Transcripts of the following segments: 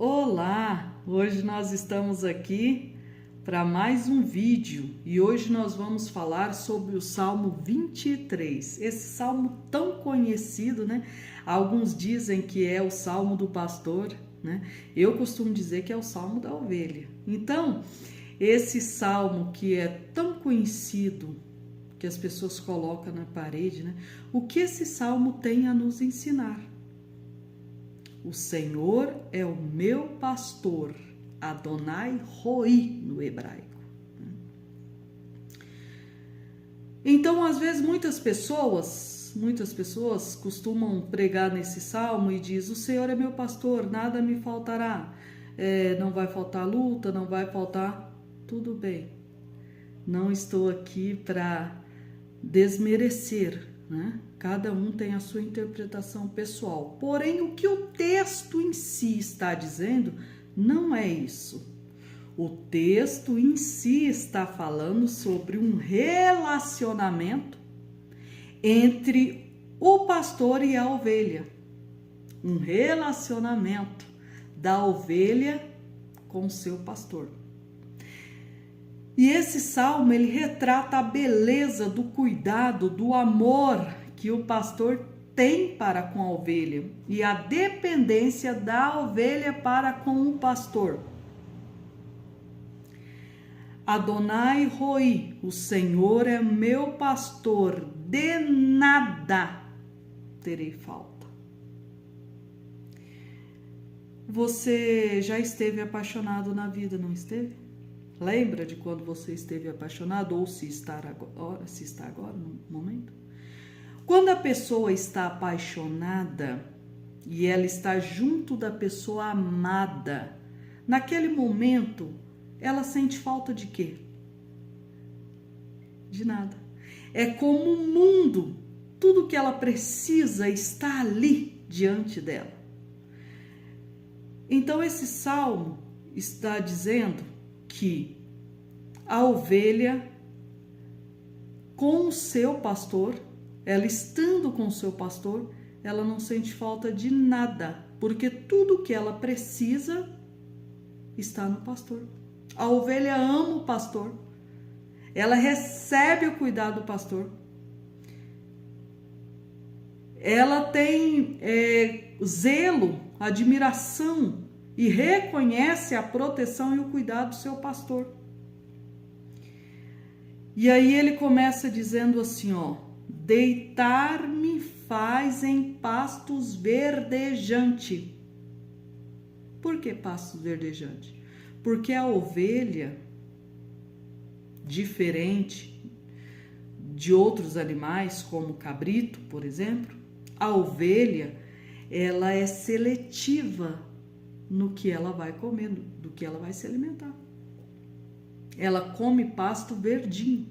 Olá! Hoje nós estamos aqui para mais um vídeo e hoje nós vamos falar sobre o Salmo 23. Esse salmo tão conhecido, né? Alguns dizem que é o Salmo do pastor, né? Eu costumo dizer que é o Salmo da ovelha. Então, esse salmo que é tão conhecido, que as pessoas colocam na parede, né? O que esse salmo tem a nos ensinar? O Senhor é o meu pastor, Adonai Roi no hebraico. Então, às vezes, muitas pessoas costumam pregar nesse salmo e diz: o Senhor é meu pastor, nada me faltará. Não vai faltar luta, não vai faltar. Tudo bem. Não estou aqui para desmerecer, né? Cada um tem a sua interpretação pessoal. Porém, o que o texto em si está dizendo não é isso. O texto em si está falando sobre um relacionamento entre o pastor e a ovelha. Um relacionamento da ovelha com seu pastor. E esse salmo, ele retrata a beleza do cuidado, do amor que o pastor tem para com a ovelha e a dependência da ovelha para com o pastor. Adonai Roi, o Senhor é meu pastor, de nada terei falta. Você já esteve apaixonado na vida, não esteve? Lembra de quando você esteve apaixonado ou se está agora no momento? Quando a pessoa está apaixonada e ela está junto da pessoa amada, naquele momento ela sente falta de quê? De nada. É como um mundo, tudo que ela precisa está ali diante dela. Então esse salmo está dizendo que a ovelha com o seu pastor, ela estando com o seu pastor, ela não sente falta de nada, porque tudo que ela precisa está no pastor. A ovelha ama o pastor, ela recebe o cuidado do pastor, ela tem zelo, admiração e reconhece a proteção e o cuidado do seu pastor. E aí ele começa dizendo assim, ó: deitar-me faz em pastos verdejante. Por que pastos verdejante? Porque a ovelha, diferente de outros animais, como o cabrito, por exemplo, a ovelha, ela é seletiva no que ela vai comer, do que ela vai se alimentar. Ela come pasto verdinho.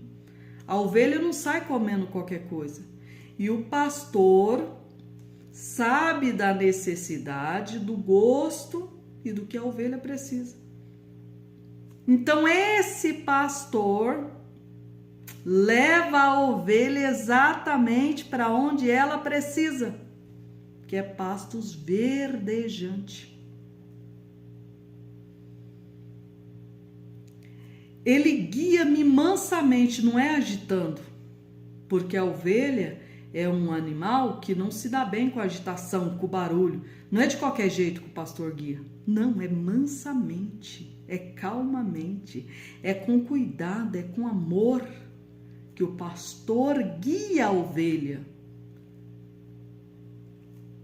A ovelha não sai comendo qualquer coisa. E o pastor sabe da necessidade, do gosto e do que a ovelha precisa. Então esse pastor leva a ovelha exatamente para onde ela precisa, que é pastos verdejantes. Ele guia-me mansamente, não é agitando, porque a ovelha é um animal que não se dá bem com a agitação, com o barulho. Não é de qualquer jeito que o pastor guia. Não, é mansamente, é calmamente, é com cuidado, é com amor que o pastor guia a ovelha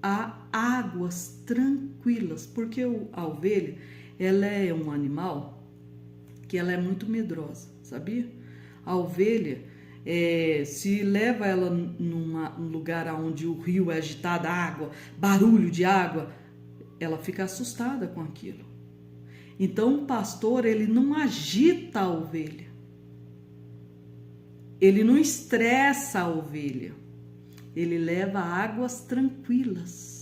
a águas tranquilas, porque a ovelha, ela é um animal que ela é muito medrosa, sabia? A ovelha, se leva ela num lugar onde o rio é agitado, água, barulho de água, ela fica assustada com aquilo. Então o pastor, ele não agita a ovelha, ele não estressa a ovelha, ele leva águas tranquilas.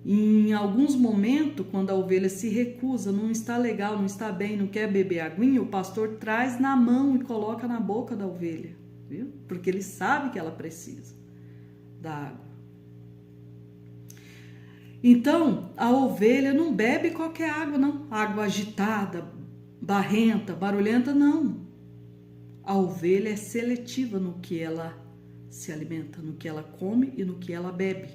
Em alguns momentos, quando a ovelha se recusa, não está legal, não está bem, não quer beber aguinha, o pastor traz na mão e coloca na boca da ovelha, viu? Porque ele sabe que ela precisa da água. Então, a ovelha não bebe qualquer água, não. Água agitada, barrenta, barulhenta, não. A ovelha é seletiva no que ela se alimenta, no que ela come e no que ela bebe.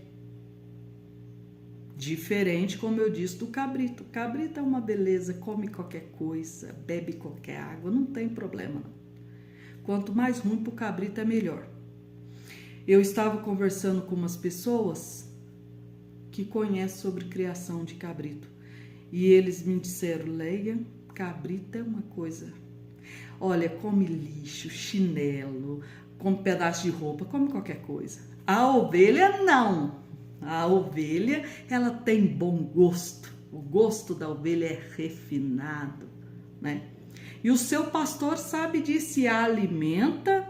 Diferente, como eu disse, do cabrito. O cabrito é uma beleza, come qualquer coisa, bebe qualquer água, não tem problema, não. Quanto mais ruim para o cabrito é melhor. Eu estava conversando com umas pessoas que conhecem sobre criação de cabrito. E eles me disseram, Leia, cabrito é uma coisa. Olha, come lixo, chinelo, come pedaço de roupa, come qualquer coisa. A ovelha não. A ovelha, ela tem bom gosto. O gosto da ovelha é refinado, né? E o seu pastor sabe disso e a alimenta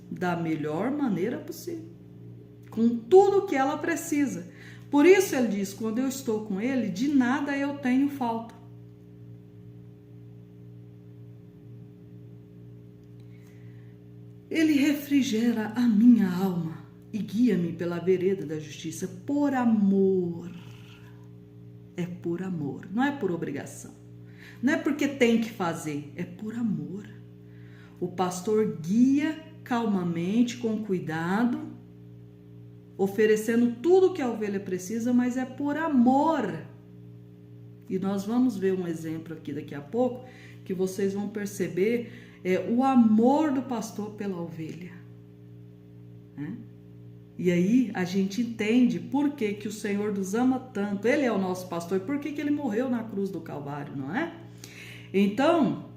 da melhor maneira possível, com tudo que ela precisa. Por isso ele diz, quando eu estou com ele, de nada eu tenho falta. Ele refrigera a minha alma e guia-me pela vereda da justiça por amor. É por amor, não é por obrigação. Não é porque tem que fazer, é por amor. O pastor guia calmamente, com cuidado, oferecendo tudo que a ovelha precisa, mas é por amor. E nós vamos ver um exemplo aqui daqui a pouco, que vocês vão perceber o amor do pastor pela ovelha, né? E aí a gente entende por que que o Senhor nos ama tanto. Ele é o nosso pastor e por que que ele morreu na cruz do Calvário, não é? Então,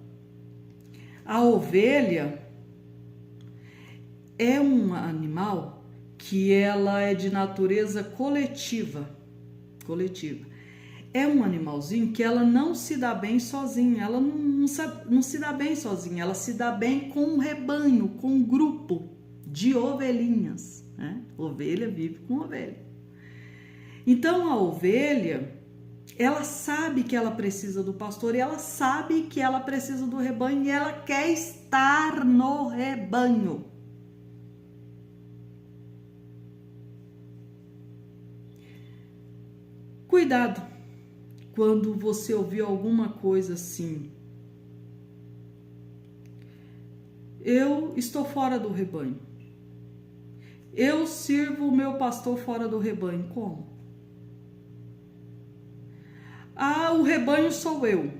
a ovelha é um animal que ela é de natureza coletiva. É um animalzinho que ela não se dá bem sozinha, ela não se dá bem sozinha, ela se dá bem com um rebanho, com um grupo de ovelhinhas, né? Ovelha vive com ovelha. Então a ovelha, ela sabe que ela precisa do pastor e ela sabe que ela precisa do rebanho e ela quer estar no rebanho. Cuidado quando você ouvir alguma coisa assim. Eu estou fora do rebanho. Eu sirvo o meu pastor fora do rebanho. Como? Ah, o rebanho sou eu.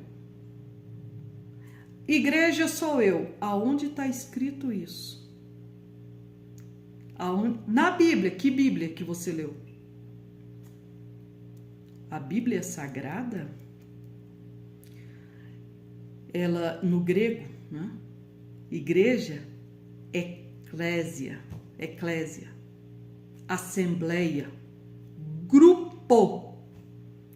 Igreja sou eu. Aonde está escrito isso? Na Bíblia. Que Bíblia que você leu? A Bíblia é sagrada, ela no grego, né? Igreja, eclésia, assembleia, grupo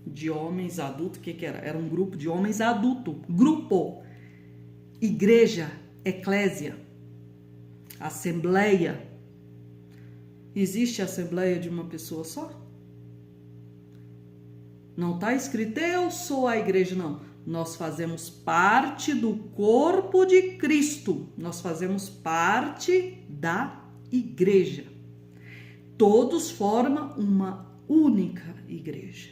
de homens adultos. O que era? Era um grupo de homens adultos, grupo. Igreja, eclésia, assembleia. Existe assembleia de uma pessoa só? Não está escrito, eu sou a igreja, não. Nós fazemos parte do corpo de Cristo. Nós fazemos parte da igreja. Todos formam uma única igreja.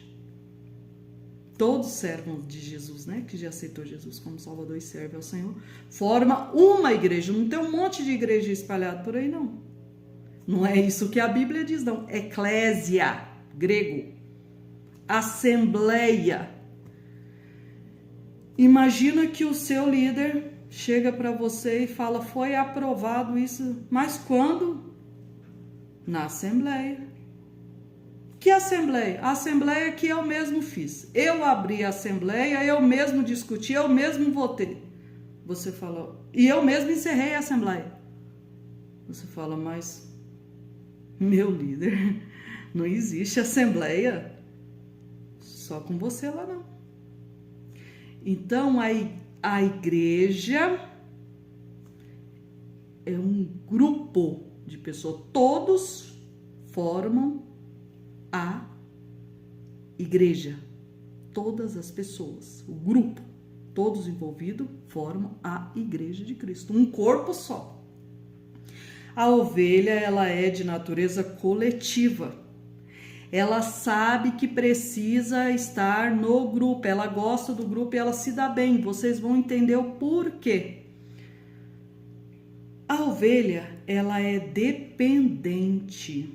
Todos servem de Jesus, né? Que já aceitou Jesus como Salvador e serve ao Senhor. Forma uma igreja. Não tem um monte de igreja espalhada por aí, não. Não é isso que a Bíblia diz, não. Eclésia, grego. Assembleia. Imagina que o seu líder chega para você e fala, foi aprovado isso, mas quando? Na assembleia. Que assembleia? A assembleia que eu mesmo fiz. Eu abri a assembleia, eu mesmo discuti, eu mesmo votei. Você fala, e eu mesmo encerrei a assembleia. Você fala, mas meu líder, não existe assembleia só com você lá não. Então a igreja é um grupo de pessoas, todos formam a igreja, todas as pessoas, o grupo, todos envolvidos formam a igreja de Cristo, um corpo só. A ovelha, ela é de natureza coletiva. ela sabe que precisa estar no grupo, ela gosta do grupo e ela se dá bem. Vocês vão entender o porquê. A ovelha, ela é dependente.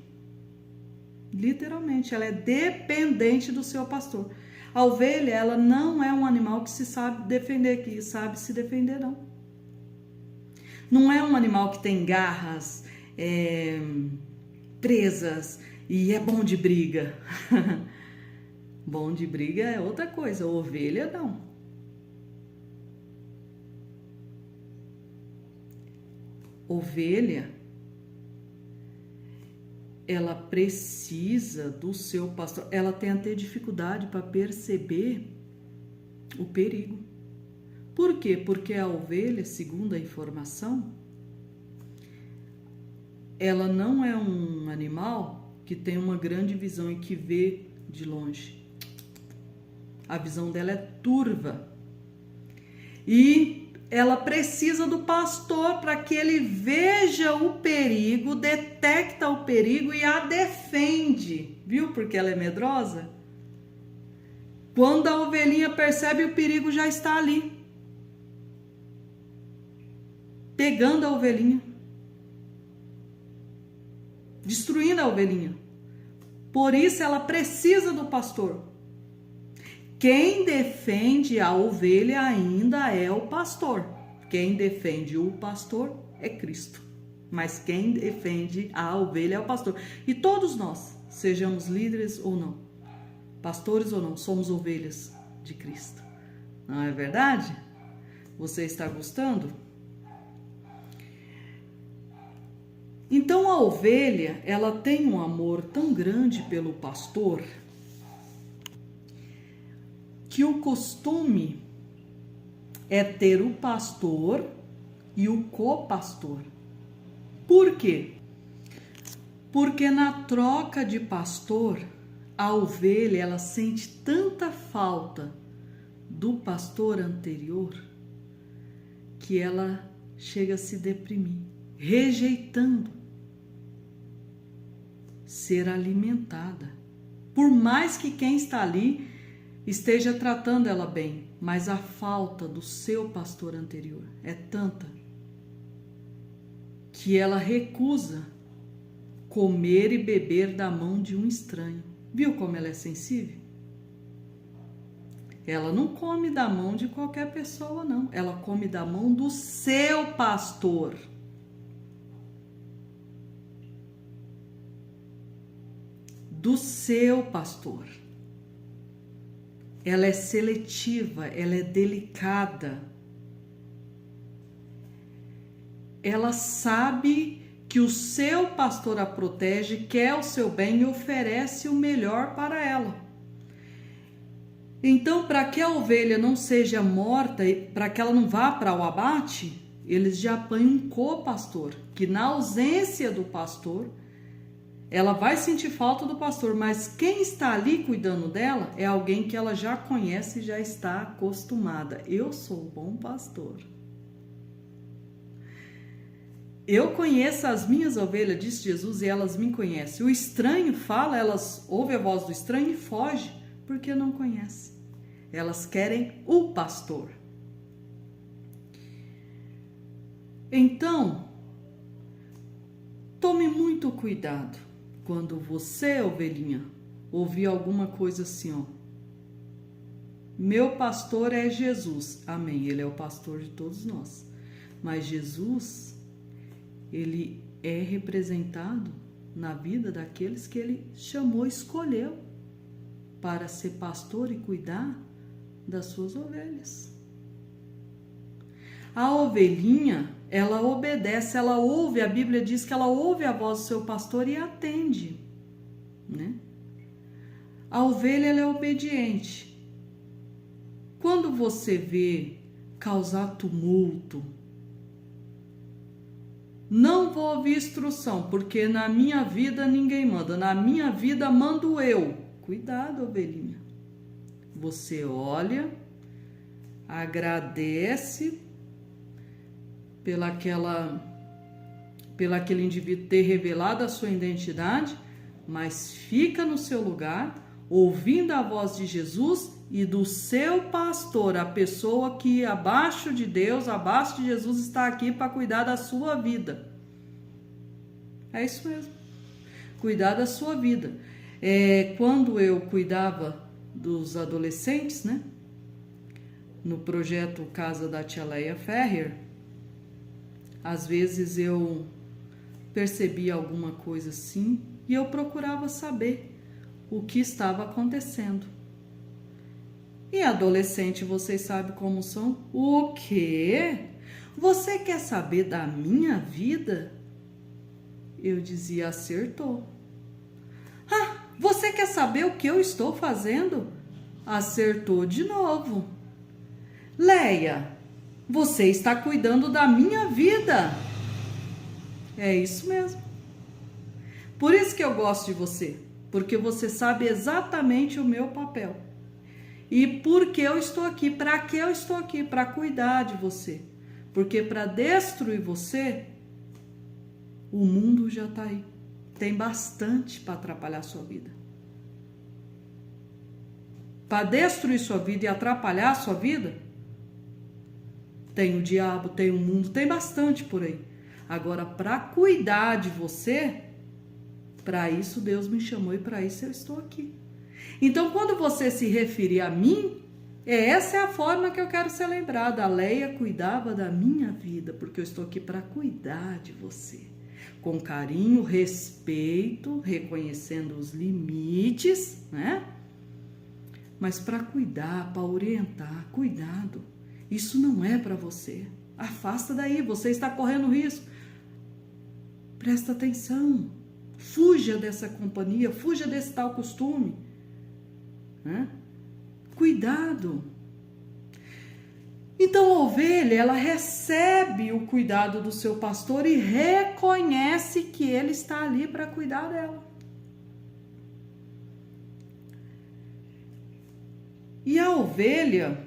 Literalmente, ela é dependente do seu pastor. A ovelha, ela não é um animal que se sabe defender, que sabe se defender, não. Não é um animal que tem garras, presas e é bom de briga. Bom de briga é outra coisa, ovelha não. Ovelha, ela precisa do seu pastor, ela tem até dificuldade para perceber o perigo. Por quê? Porque a ovelha, segundo a informação, ela não é um animal que tem uma grande visão e que vê de longe. A visão dela é turva. E ela precisa do pastor para que ele veja o perigo, detecta o perigo e a defende. Viu porque ela é medrosa? Quando a ovelhinha percebe o perigo, já está ali, pegando a ovelhinha, destruindo a ovelhinha. Por isso ela precisa do pastor. Quem defende a ovelha ainda é o pastor. Quem defende o pastor é Cristo. Mas quem defende a ovelha é o pastor. E todos nós, sejamos líderes ou não, pastores ou não, somos ovelhas de Cristo. Não é verdade? Você está gostando? Então a ovelha, ela tem um amor tão grande pelo pastor que o costume é ter o pastor e o copastor. Por quê? Porque na troca de pastor, a ovelha, ela sente tanta falta do pastor anterior que ela chega a se deprimir, rejeitando ser alimentada. Por mais que quem está ali esteja tratando ela bem, mas a falta do seu pastor anterior é tanta que ela recusa comer e beber da mão de um estranho. Viu como ela é sensível? Ela não come da mão de qualquer pessoa, não. Ela come da mão do seu pastor. Do seu pastor. Ela é seletiva, ela é delicada. Ela sabe que o seu pastor a protege, quer o seu bem e oferece o melhor para ela. Então, para que a ovelha não seja morta, para que ela não vá para o abate, eles já põem um copastor, que na ausência do pastor, ela vai sentir falta do pastor, mas quem está ali cuidando dela é alguém que ela já conhece e já está acostumada. Eu sou o bom pastor. Eu conheço as minhas ovelhas, disse Jesus, e elas me conhecem. O estranho fala, elas ouvem a voz do estranho e fogem, porque não conhecem. Elas querem o pastor. Então, tome muito cuidado quando você, ovelhinha, ouvir alguma coisa assim, ó. Meu pastor é Jesus. Amém. Ele é o pastor de todos nós. Mas Jesus, ele é representado na vida daqueles que ele chamou, escolheu para ser pastor e cuidar das suas ovelhas. A ovelhinha, ela obedece, ela ouve, a Bíblia diz que ela ouve a voz do seu pastor e atende, né? A ovelha, ela é obediente. Quando você vê causar tumulto, não vou ouvir instrução, porque na minha vida ninguém manda, na minha vida mando eu. Cuidado, ovelhinha. Você olha, agradece pelo aquele indivíduo ter revelado a sua identidade, mas fica no seu lugar, ouvindo a voz de Jesus e do seu pastor, a pessoa que abaixo de Deus, abaixo de Jesus, está aqui para cuidar da sua vida. É isso mesmo, cuidar da sua vida. Quando eu cuidava dos adolescentes, né, no projeto Casa da Tia Leia Ferrer, às vezes eu percebia alguma coisa assim e eu procurava saber o que estava acontecendo. E adolescente, vocês sabem como são? O quê? Você quer saber da minha vida? Eu dizia, acertou. Ah, você quer saber o que eu estou fazendo? Acertou de novo. Leia, você está cuidando da minha vida. É isso mesmo. Por isso que eu gosto de você, porque você sabe exatamente o meu papel. E por que eu estou aqui? Para que eu estou aqui? Para cuidar de você. Porque para destruir você, o mundo já está aí. Tem bastante para atrapalhar a sua vida. Para destruir sua vida e atrapalhar a sua vida, tem o diabo, tem o mundo, tem bastante por aí. Agora, para cuidar de você, para isso Deus me chamou e para isso eu estou aqui. Então, quando você se referir a mim, essa é a forma que eu quero ser lembrada. A Leia cuidava da minha vida, porque eu estou aqui para cuidar de você. Com carinho, respeito, reconhecendo os limites, né? Mas para cuidar, para orientar, cuidado. Isso não é para você. Afasta daí, você está correndo risco. Presta atenção. Fuja dessa companhia, fuja desse tal costume. Né? Cuidado. Então a ovelha, ela recebe o cuidado do seu pastor e reconhece que ele está ali para cuidar dela. E a ovelha,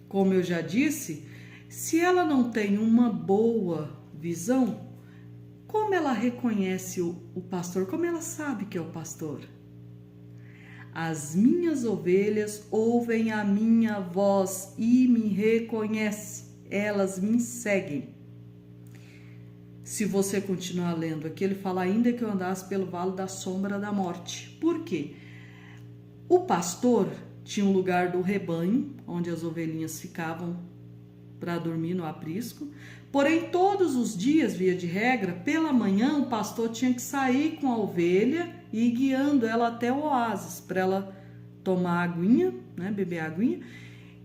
como eu já disse, se ela não tem uma boa visão, como ela reconhece o pastor? Como ela sabe que é o pastor? As minhas ovelhas ouvem a minha voz e me reconhecem. Elas me seguem. Se você continuar lendo aqui, ele fala, ainda que eu andasse pelo vale da sombra da morte. Por quê? O pastor tinha um lugar do rebanho, onde as ovelhinhas ficavam para dormir no aprisco. Porém, todos os dias, via de regra, pela manhã, o pastor tinha que sair com a ovelha e ir guiando ela até o oásis, para ela tomar aguinha, né, beber aguinha,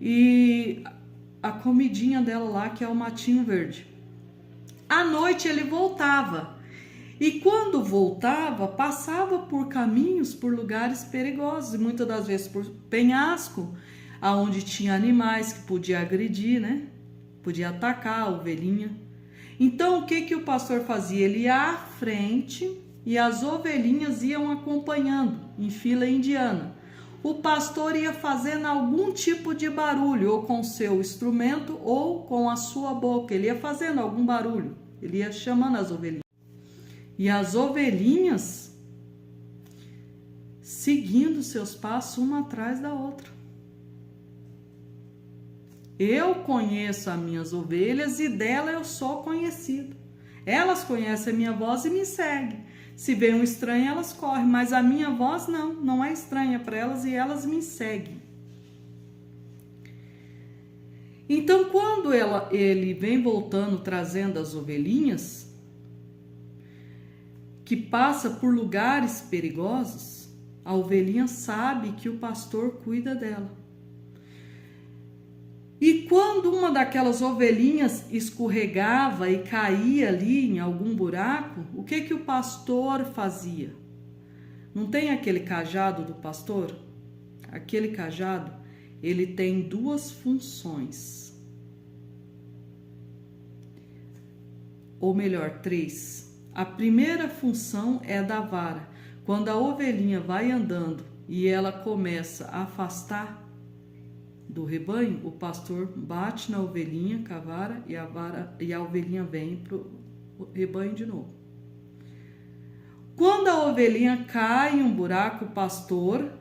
e a comidinha dela lá, que é o matinho verde. À noite ele voltava. E quando voltava, passava por caminhos, por lugares perigosos, e muitas das vezes por penhasco, aonde tinha animais que podia agredir, né? Podia atacar a ovelhinha. Então, o que o pastor fazia? Ele ia à frente e as ovelhinhas iam acompanhando em fila indiana. O pastor ia fazendo algum tipo de barulho, ou com seu instrumento, ou com a sua boca. Ele ia fazendo algum barulho, ele ia chamando as ovelhinhas. E as ovelhinhas seguindo seus passos uma atrás da outra. Eu conheço as minhas ovelhas e dela eu sou conhecido. Elas conhecem a minha voz e me seguem. Se vem um estranho, elas correm, mas a minha voz não é estranha para elas e elas me seguem. Então, quando ele vem voltando, trazendo as ovelhinhas, que passa por lugares perigosos, a ovelhinha sabe que o pastor cuida dela. E quando uma daquelas ovelhinhas escorregava e caía ali em algum buraco, o que o pastor fazia? Não tem aquele cajado do pastor? Aquele cajado, ele tem duas funções. Ou melhor, três. A primeira função é da vara. Quando a ovelhinha vai andando e ela começa a afastar do rebanho, o pastor bate na ovelhinha com a vara e a ovelhinha vem para o rebanho de novo. Quando a ovelhinha cai em um buraco, o pastor,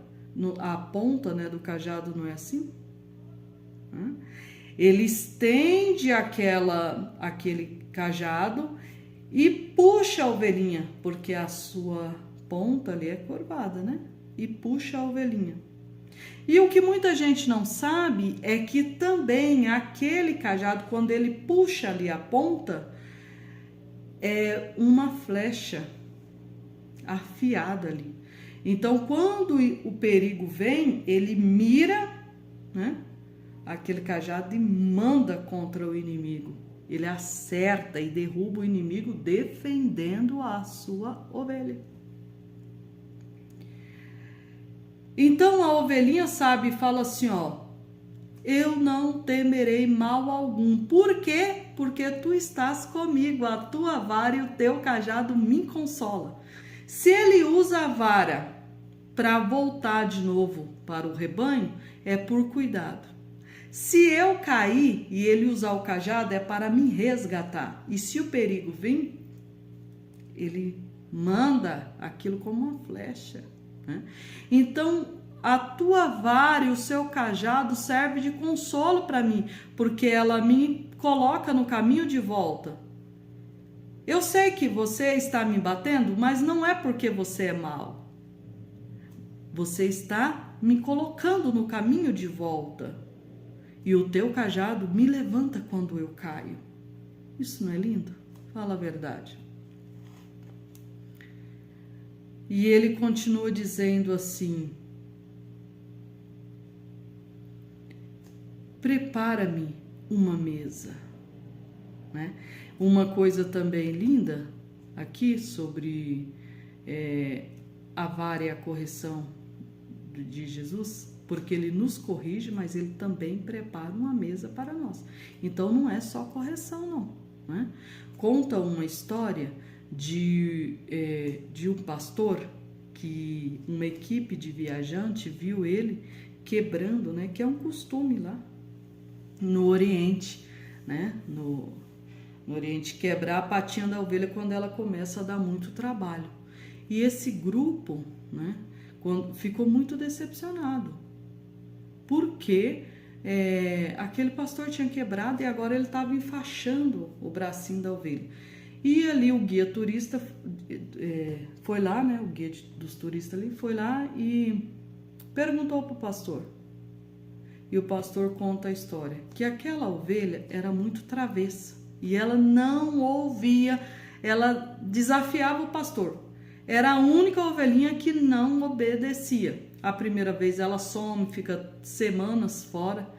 a ponta, né, do cajado não é assim? Ele estende aquele cajado e puxa a ovelhinha, porque a sua ponta ali é curvada, né? E puxa a ovelhinha. E o que muita gente não sabe é que também aquele cajado, quando ele puxa ali a ponta, é uma flecha afiada ali. Então, quando o perigo vem, ele mira, né, aquele cajado e manda contra o inimigo. Ele acerta e derruba o inimigo defendendo a sua ovelha. Então a ovelhinha sabe e fala assim, ó: eu não temerei mal algum. Por quê? Porque tu estás comigo, a tua vara e o teu cajado me consola. Se ele usa a vara para voltar de novo para o rebanho, é por cuidado. Se eu cair e ele usar o cajado, é para me resgatar. E se o perigo vir, ele manda aquilo como uma flecha, né? Então, a tua vara e o seu cajado serve de consolo para mim, porque ela me coloca no caminho de volta. Eu sei que você está me batendo, mas não é porque você é mau. Você está me colocando no caminho de volta. E o teu cajado me levanta quando eu caio. Isso não é lindo? Fala a verdade. E ele continua dizendo assim: prepara-me uma mesa, né? Uma coisa também linda aqui sobre a vara e a correção de Jesus, porque ele nos corrige, mas ele também prepara uma mesa para nós. Então não é só correção, não, né? Conta uma história de um pastor que uma equipe de viajante viu ele quebrando, né? Que é um costume lá no Oriente, né? No Oriente, quebrar a patinha da ovelha quando ela começa a dar muito trabalho. E esse grupo, né, ficou muito decepcionado, porque aquele pastor tinha quebrado e agora ele estava enfaixando o bracinho da ovelha. E ali o guia turista foi lá, né, o guia dos turistas ali foi lá e perguntou para o pastor. E o pastor conta a história, que aquela ovelha era muito travessa e ela não ouvia, ela desafiava o pastor. Era a única ovelhinha que não obedecia. A primeira vez ela some, fica semanas fora,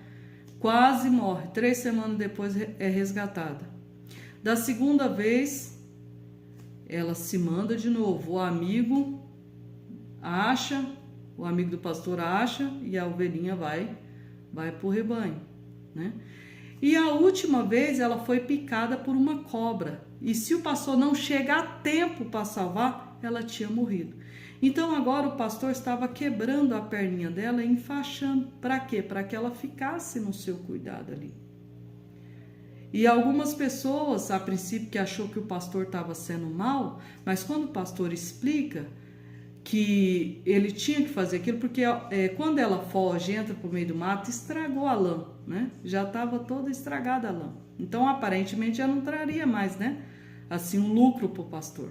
quase morre. 3 semanas depois é resgatada. Da segunda vez, ela se manda de novo. O amigo do pastor acha e a ovelhinha vai para o rebanho, né? E a última vez ela foi picada por uma cobra. E se o pastor não chegar a tempo para salvar, ela tinha morrido. Então agora o pastor estava quebrando a perninha dela e enfaixando. Para quê? Para que ela ficasse no seu cuidado ali. E algumas pessoas, a princípio, que achou que o pastor estava sendo mal, mas quando o pastor explica que ele tinha que fazer aquilo, porque quando ela foge, entra por meio do mato, estragou a lã, né? Já estava toda estragada a lã. Então, aparentemente, já não traria mais, né? Assim, um lucro para o pastor.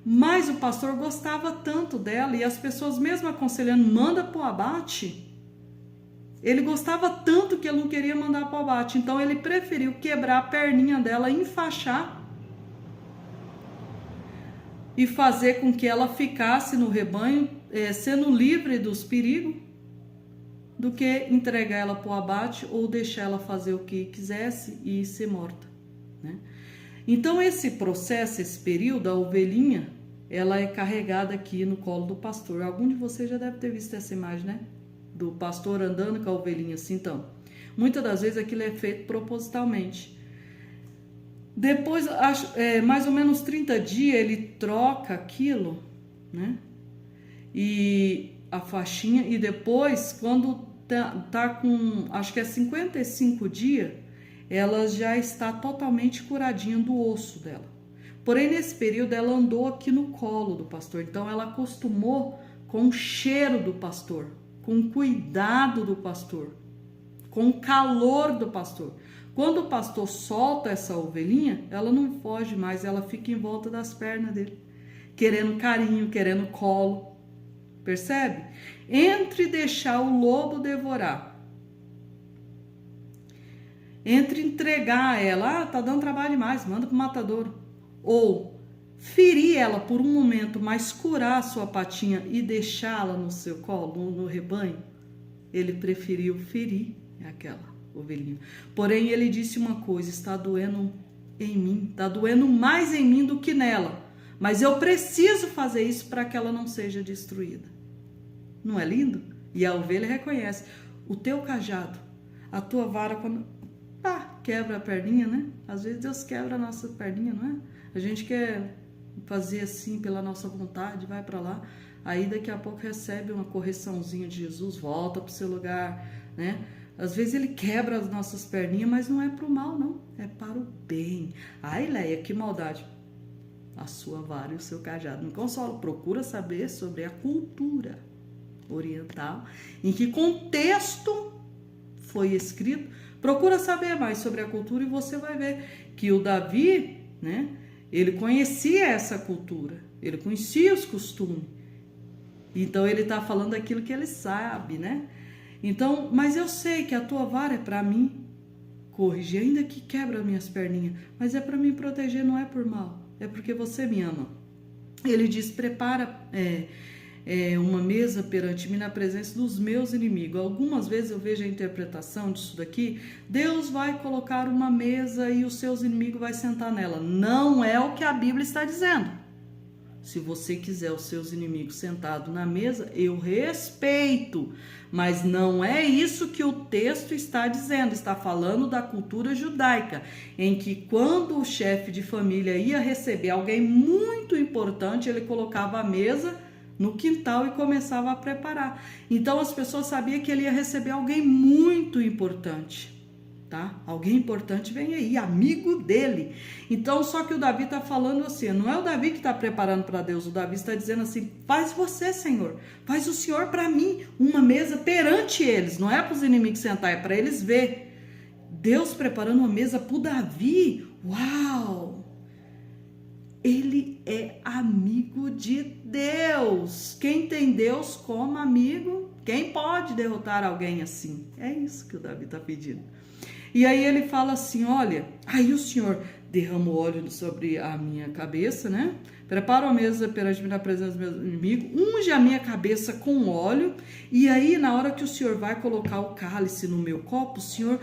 Mas o pastor gostava tanto dela e as pessoas mesmo aconselhando, manda para o abate. Ele gostava tanto que ele não queria mandar para o abate. Então, ele preferiu quebrar a perninha dela, enfaixar e fazer com que ela ficasse no rebanho, sendo livre dos perigos, do que entregar ela para o abate ou deixar ela fazer o que quisesse e ser morta, né? Então esse processo, esse período, a ovelhinha, ela é carregada aqui no colo do pastor. Algum de vocês já deve ter visto essa imagem, né? Do pastor andando com a ovelhinha assim. Então, muitas das vezes aquilo é feito propositalmente. Depois, mais ou menos 30 dias, ele troca aquilo, né? E a faixinha, e depois, quando tá com, acho que é 55 dias, ela já está totalmente curadinha do osso dela. Porém, nesse período, ela andou aqui no colo do pastor. Então, ela acostumou com o cheiro do pastor, com o cuidado do pastor, com o calor do pastor. Quando o pastor solta essa ovelhinha, ela não foge mais, ela fica em volta das pernas dele, querendo carinho, querendo colo. Percebe? Entre deixar o lobo devorar, entre entregar ela, tá dando trabalho demais, manda pro matadouro, ou ferir ela por um momento, mas curar a sua patinha e deixá-la no seu colo, no rebanho, ele preferiu ferir aquela ovelhinha. Porém, ele disse uma coisa: está doendo em mim, está doendo mais em mim do que nela, mas eu preciso fazer isso para que ela não seja destruída. Não é lindo? E a ovelha reconhece: o teu cajado, a tua vara, quando quebra a perninha, né? Às vezes Deus quebra a nossa perninha, não é? A gente quer fazer assim pela nossa vontade, vai para lá, aí daqui a pouco recebe uma correçãozinha de Jesus, volta para o seu lugar, né? Às vezes ele quebra as nossas perninhas, mas não é para o mal, não, é para o bem. Ai, Leia, que maldade. A sua vara e o seu cajado me consolam. Procura saber sobre a cultura oriental, em que contexto foi escrito. Procura saber mais sobre a cultura e você vai ver que o Davi, né, ele conhecia essa cultura, ele conhecia os costumes. Então ele está falando daquilo que ele sabe, né? Então, mas eu sei que a tua vara é para mim corrigir, ainda que quebra minhas perninhas, mas é para me proteger, não é por mal, é porque você me ama. Ele diz: prepara uma mesa perante mim na presença dos meus inimigos. Algumas vezes eu vejo a interpretação disso daqui: Deus vai colocar uma mesa e os seus inimigos vai sentar nela. Não é o que a Bíblia está dizendo. Se você quiser os seus inimigos sentados na mesa, eu respeito, mas não é isso que o texto está dizendo. Está falando da cultura judaica, em que quando o chefe de família ia receber alguém muito importante, ele colocava a mesa no quintal e começava a preparar. Então as pessoas sabiam que ele ia receber alguém muito importante, tá? Alguém importante vem aí, amigo dele. Então, só que o Davi está falando assim, não é o Davi que está preparando para Deus, o Davi está dizendo assim: faz você, Senhor, faz o Senhor para mim uma mesa perante eles, não é para os inimigos sentar, é para eles ver. Deus preparando uma mesa para o Davi. Uau! Ele é amigo de Deus. Quem tem Deus como amigo, quem pode derrotar alguém assim? É isso que o Davi está pedindo. E aí ele fala assim: olha, aí o Senhor derrama o óleo sobre a minha cabeça, né? Prepara a mesa perante mim na presença dos meus inimigos, unge a minha cabeça com óleo, e aí na hora que o Senhor vai colocar o cálice no meu copo, o Senhor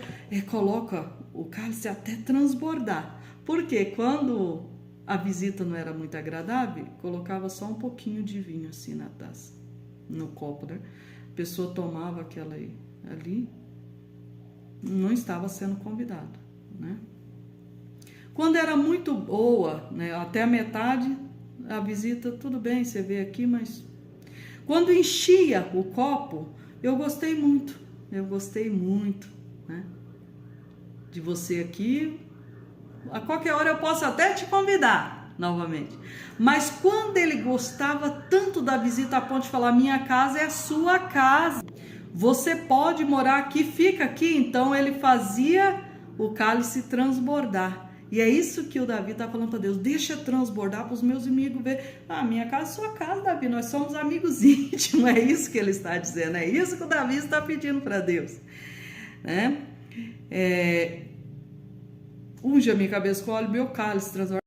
coloca o cálice até transbordar. Porque quando a visita não era muito agradável, colocava só um pouquinho de vinho assim na taça, no copo, né? A pessoa tomava aquela ali, não estava sendo convidado, né? Quando era muito boa, né, até a metade, a visita, tudo bem, você veio aqui, mas quando enchia o copo, eu gostei muito, né, de você aqui. A qualquer hora eu posso até te convidar novamente. Mas quando ele gostava tanto da visita a ponto de falar: minha casa é a sua casa, você pode morar aqui, fica aqui. Então ele fazia o cálice transbordar. E é isso que o Davi está falando para Deus: deixa transbordar para os meus inimigos ver. Minha casa é sua casa, Davi, nós somos amigos íntimos. É isso que ele está dizendo, é isso que o Davi está pedindo para Deus, né? Unge a minha cabeça com óleo, meu cálice transbordar.